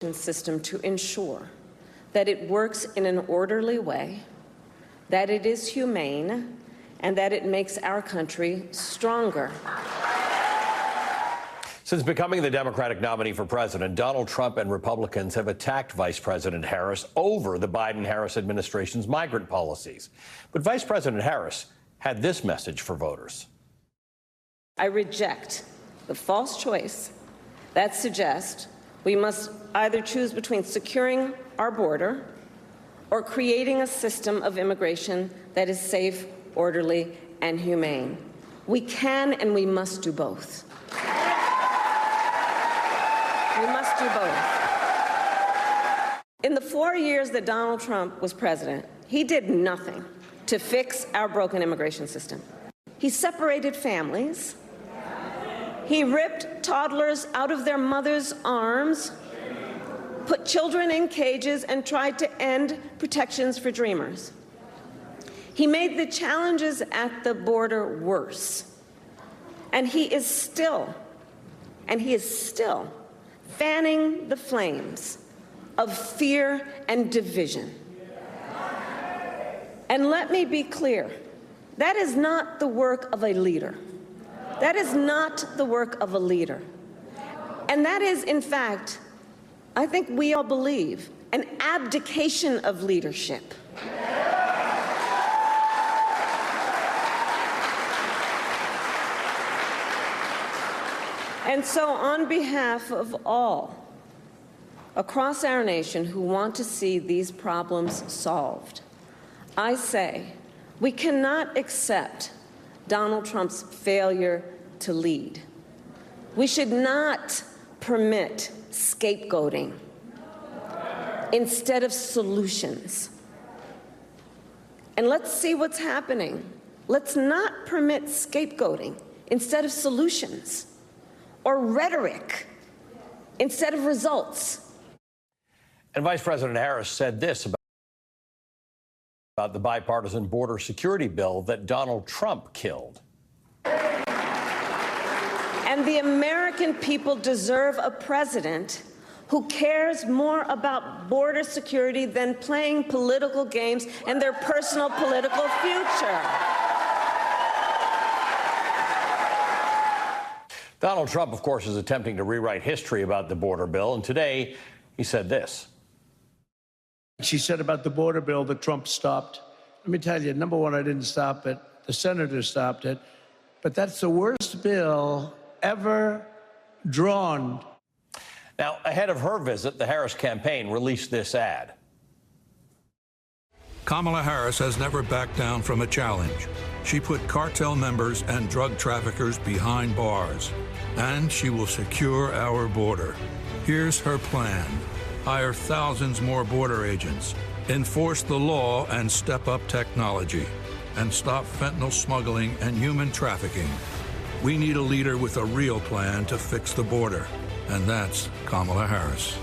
system to ensure that it works in an orderly way, that it is humane, and that it makes our country stronger. Since becoming the Democratic nominee for president, Donald Trump and Republicans have attacked Vice President Harris over the Biden-Harris administration's migrant policies. But Vice President Harris had this message for voters. I reject the false choice that suggests we must either choose between securing our border or creating a system of immigration that is safe, orderly, and humane. We can and we must do both. We must do both. In the 4 years that Donald Trump was president, he did nothing to fix our broken immigration system. He separated families. He ripped toddlers out of their mothers' arms, put children in cages, and tried to end protections for dreamers. He made the challenges at the border worse. And he is still fanning the flames of fear and division. And let me be clear, that is not the work of a leader. That is not the work of a leader. And that is, in fact, I think we all believe, an abdication of leadership. And so, on behalf of all across our nation who want to see these problems solved, I say we cannot accept Donald Trump's failure to lead. We should not permit scapegoating instead of solutions. And let's see what's happening. Let's not permit scapegoating instead of solutions, or rhetoric instead of results. And Vice President Harris said this about the bipartisan border security bill that Donald Trump killed. And the American people deserve a president who cares more about border security than playing political games and their personal political future. Donald Trump, of course, is attempting to rewrite history about the border bill, and today he said this. She said about the border bill that Trump stopped. Let me tell you, number one, I didn't stop it. The senator stopped it. But that's the worst bill ever drawn. Now, ahead of her visit, the Harris campaign released this ad. Kamala Harris has never backed down from a challenge. She put cartel members and drug traffickers behind bars, and she will secure our border. Here's her plan. Hire thousands more border agents, enforce the law and step up technology, and stop fentanyl smuggling and human trafficking. We need a leader with a real plan to fix the border, and that's Kamala Harris.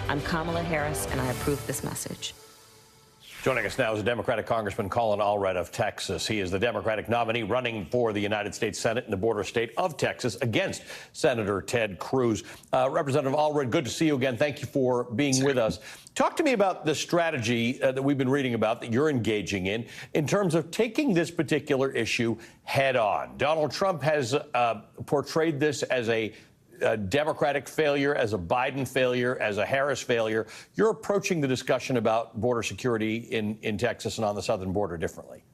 I'm Kamala Harris, and I approve this message. Joining us now is Democratic Congressman Colin Allred of Texas. He is the Democratic nominee running for the United States Senate in the border state of Texas against Senator Ted Cruz. Representative Allred, good to see you again. Thank you for being with us. Talk to me about the strategy that we've been reading about that you're engaging in terms of taking this particular issue head on. Donald Trump has portrayed this as a Democratic failure, as a Biden failure, as a Harris failure. You're approaching the discussion about border security in Texas and on the southern border differently.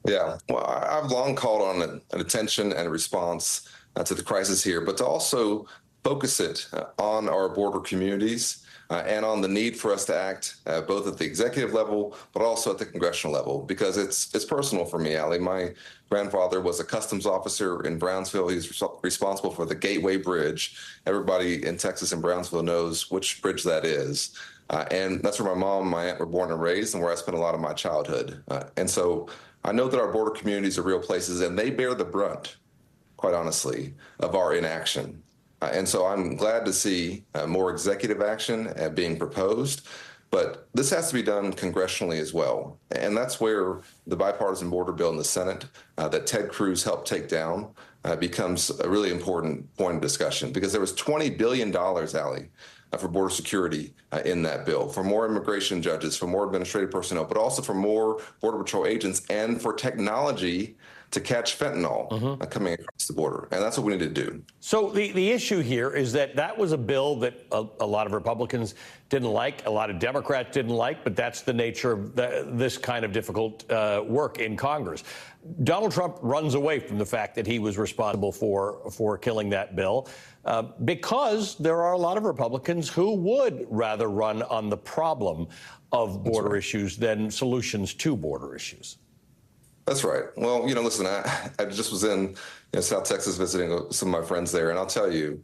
Yeah, well, I've long called on an attention and a response to the crisis here, but to also focus it on our border communities and on the need for us to act both at the executive level, but also at the congressional level, because it's personal for me, Ali. My grandfather was a customs officer in Brownsville. He's responsible for the Gateway Bridge. Everybody in Texas and Brownsville knows which bridge that is. And that's where my mom and my aunt were born and raised, and where I spent a lot of my childhood. And so I know that our border communities are real places, and they bear the brunt, quite honestly, of our inaction. And so I'm glad to see more executive action being proposed. But this has to be done congressionally as well. And that's where the bipartisan border bill in the Senate that Ted Cruz helped take down becomes a really important point of discussion, because there was $20 billion, Ali, for border security in that bill, for more immigration judges, for more administrative personnel, but also for more Border Patrol agents and for technology to catch fentanyl coming across the border. And that's what we need to do. So the issue here is that was a bill that a lot of Republicans didn't like, a lot of Democrats didn't like, but that's the nature of this kind of difficult work in Congress. Donald Trump runs away from the fact that he was responsible for killing that bill because there are a lot of Republicans who would rather run on the problem of border issues than solutions to border issues. That's right. Well, listen, I just was in South Texas visiting some of my friends there, and I'll tell you,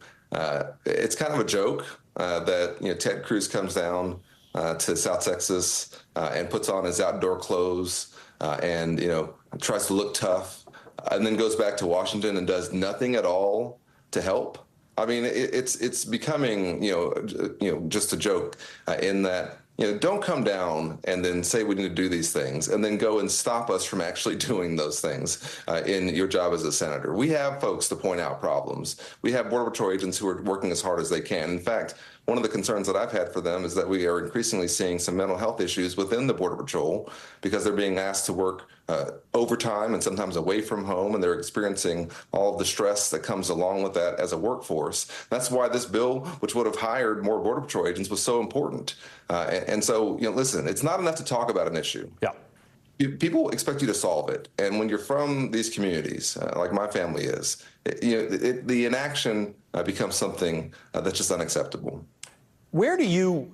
it's kind of a joke that Ted Cruz comes down to South Texas and puts on his outdoor clothes and tries to look tough, and then goes back to Washington and does nothing at all to help. I mean, it's becoming just a joke in that. Don't come down and then say we need to do these things and then go and stop us from actually doing those things in your job as a senator. We have folks to point out problems. We have Border Patrol agents who are working as hard as they can. In fact, one of the concerns that I've had for them is that we are increasingly seeing some mental health issues within the Border Patrol because they're being asked to work overtime and sometimes away from home, and they're experiencing all of the stress that comes along with that as a workforce. That's why this bill, which would have hired more Border Patrol agents, was so important. And so, listen, it's not enough to talk about an issue. Yeah. People expect you to solve it. And when you're from these communities, like my family is, the inaction becomes something that's just unacceptable. Where do you,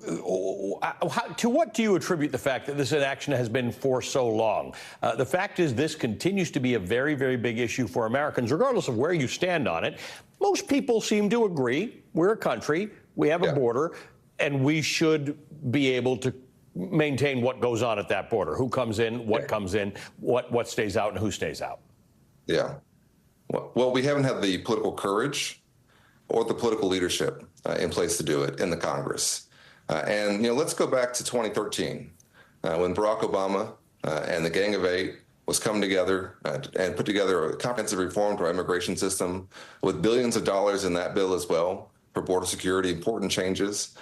to what do you attribute the fact that this inaction has been for so long? The fact is this continues to be a very, very big issue for Americans, regardless of where you stand on it. Most people seem to agree. We're a country, we have a border, and we should be able to maintain what goes on at that border. Who comes in, what comes in, what stays out, and who stays out. Yeah. Well, we haven't had the political courage or the political leadership in place to do it in the Congress. And let's go back to 2013 when Barack Obama and the Gang of Eight was coming together and put together a comprehensive reform to our immigration system with billions of dollars in that bill as well for border security, important changes.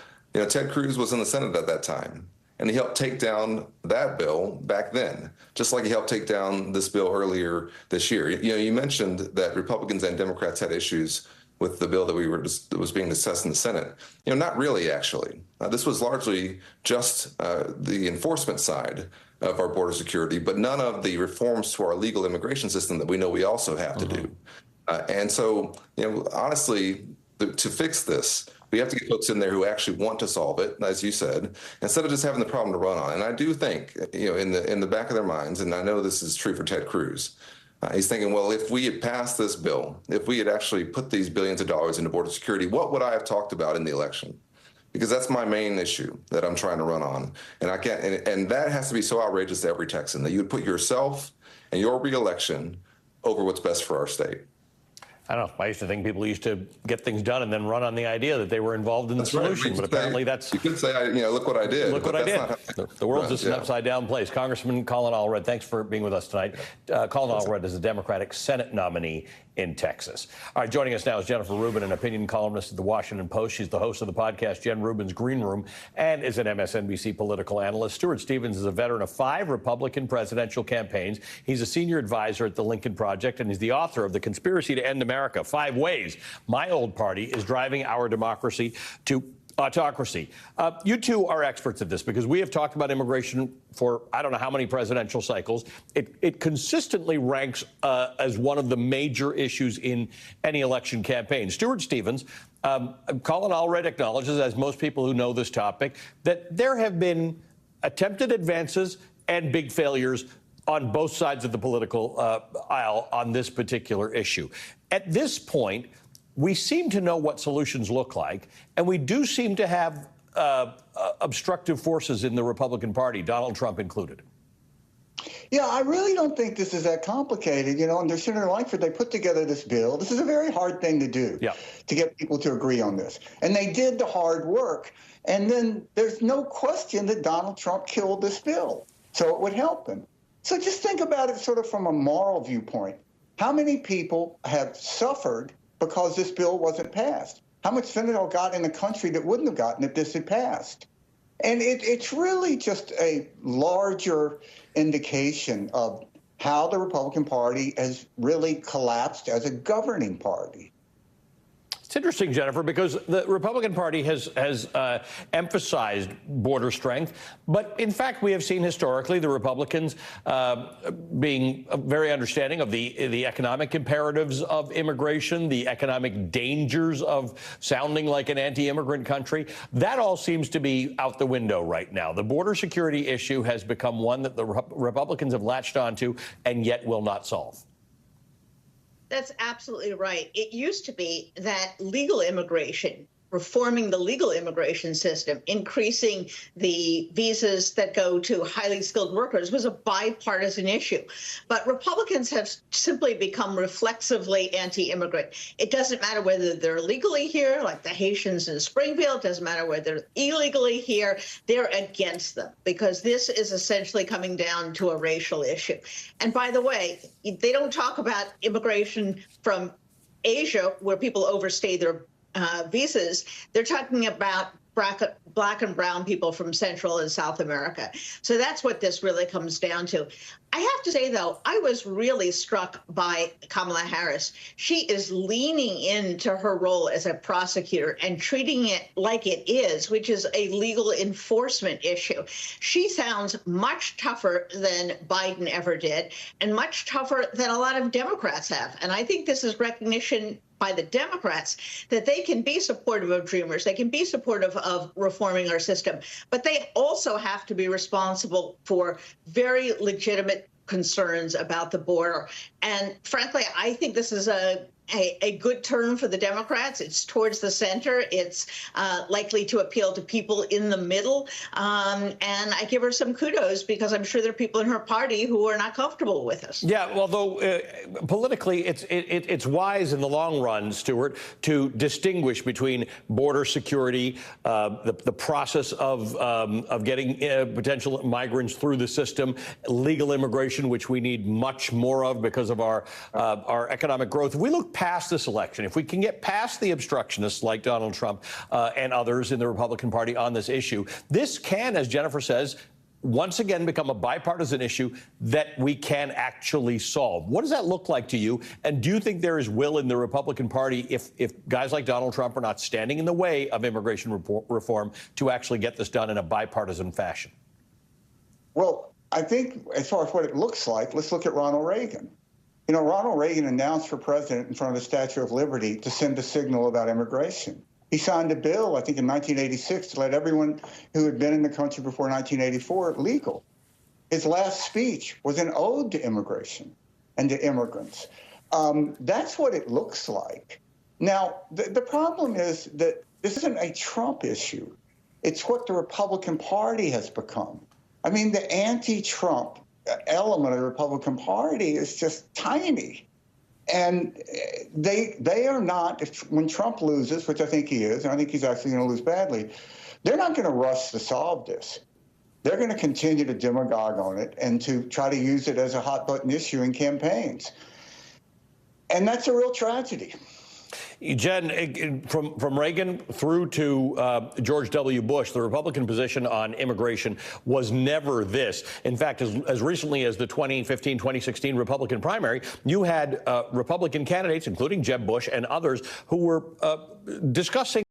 Ted Cruz was in the Senate at that time, and he helped take down that bill back then, just like he helped take down this bill earlier this year. You mentioned that Republicans and Democrats had issues with the bill that was being discussed in the Senate. Not really, actually. This was largely just the enforcement side of our border security, but none of the reforms to our legal immigration system that we know we also have to do. And so, honestly, to fix this, we have to get folks in there who actually want to solve it, as you said, instead of just having the problem to run on. And I do think, in the back of their minds, and I know this is true for Ted Cruz, he's thinking, well, if we had passed this bill, if we had actually put these billions of dollars into border security, what would I have talked about in the election? Because that's my main issue that I'm trying to run on. And I can't, and that has to be so outrageous to every Texan that you would put yourself and your reelection over what's best for our state. I don't know. I used to think people used to get things done and then run on the idea that they were involved in the solution. But apparently that's... You could say, look what I did. Look what I did. The world's just an upside-down place. Congressman Colin Allred, thanks for being with us tonight. Colin Allred is a Democratic Senate nominee in Texas. All right, joining us now is Jennifer Rubin, an opinion columnist at The Washington Post. She's the host of the podcast Jen Rubin's Green Room and is an MSNBC political analyst. Stuart Stevens is a veteran of 5 Republican presidential campaigns. He's a senior advisor at the Lincoln Project, and he's the author of The Conspiracy to End America: 5 Ways My Old Party is Driving Our Democracy to Autocracy. You two are experts at this because we have talked about immigration for I don't know how many presidential cycles. It consistently ranks as one of the major issues in any election campaign. Stuart Stevens, Colin Allred acknowledges, as most people who know this topic, that there have been attempted advances and big failures on both sides of the political aisle on this particular issue. At this point, we seem to know what solutions look like, and we do seem to have obstructive forces in the Republican Party, Donald Trump included. Yeah, I really don't think this is that complicated. Under Senator Lankford, they put together this bill. This is a very hard thing to do, to get people to agree on this. And they did the hard work. And then there's no question that Donald Trump killed this bill, so it would help him. So just think about it sort of from a moral viewpoint. How many people have suffered because this bill wasn't passed? how much fentanyl got in the country that wouldn't have gotten if this had passed. And it's really just a larger indication of how the Republican Party has really collapsed as a governing party. It's interesting, Jennifer, because the Republican Party has emphasized border strength. But in fact, we have seen historically the Republicans being very understanding of the economic imperatives of immigration, the economic dangers of sounding like an anti-immigrant country. That all seems to be out the window right now. The border security issue has become one that the Republicans have latched onto and yet will not solve. That's absolutely right. It used to be that legal immigration, reforming the legal immigration system, increasing the visas that go to highly skilled workers was a bipartisan issue. But Republicans have simply become reflexively anti-immigrant. It doesn't matter whether they're legally here, like the Haitians in Springfield. It doesn't matter whether they're illegally here. They're against them because this is essentially coming down to a racial issue. And by the way, they don't talk about immigration from Asia, where people overstay their visas. They're talking about black and brown people from Central and South America. So that's what this really comes down to. I have to say, though, I was really struck by Kamala Harris. She is leaning into her role as a prosecutor and treating it like it is, which is a legal enforcement issue. She sounds much tougher than Biden ever did and much tougher than a lot of Democrats have. And I think this is recognition by the Democrats that they can be supportive of Dreamers, they can be supportive of reforming our system, but they also have to be responsible for very legitimate concerns about the border. And frankly, I think this is a good turn for the Democrats. It's towards the center. It's likely to appeal to people in the middle. And I give her some kudos because I'm sure there are people in her party who are not comfortable with this. Yeah, although politically, it's wise in the long run, Stuart, to distinguish between border security, the process of getting potential migrants through the system, legal immigration, which we need much more of because of our economic growth. If we look past this election, if we can get past the obstructionists like Donald Trump and others in the Republican Party on this issue, this can, as Jennifer says, once again become a bipartisan issue that we can actually solve. What does that look like to you? And do you think there is will in the Republican Party, if guys like Donald Trump are not standing in the way of immigration reform, to actually get this done in a bipartisan fashion? Well, I think as far as what it looks like, let's look at Ronald Reagan. You know, Ronald Reagan announced for president in front of the Statue of Liberty to send a signal about immigration. He signed a bill, I think in 1986, to let everyone who had been in the country before 1984 legal. His last speech was an ode to immigration and to immigrants. That's what it looks like. Now, the problem is that this isn't a Trump issue. It's what the Republican Party has become. I mean, the anti-Trump element of the Republican Party is just tiny. And they are not, when Trump loses, which I think he is, and I think he's actually going to lose badly, they're not going to rush to solve this. They're going to continue to demagogue on it and to try to use it as a hot button issue in campaigns. And that's a real tragedy. Jen, from Reagan through to George W. Bush, the Republican position on immigration was never this. In fact, as recently as the 2015-2016 Republican primary, you had Republican candidates, including Jeb Bush and others, who were discussing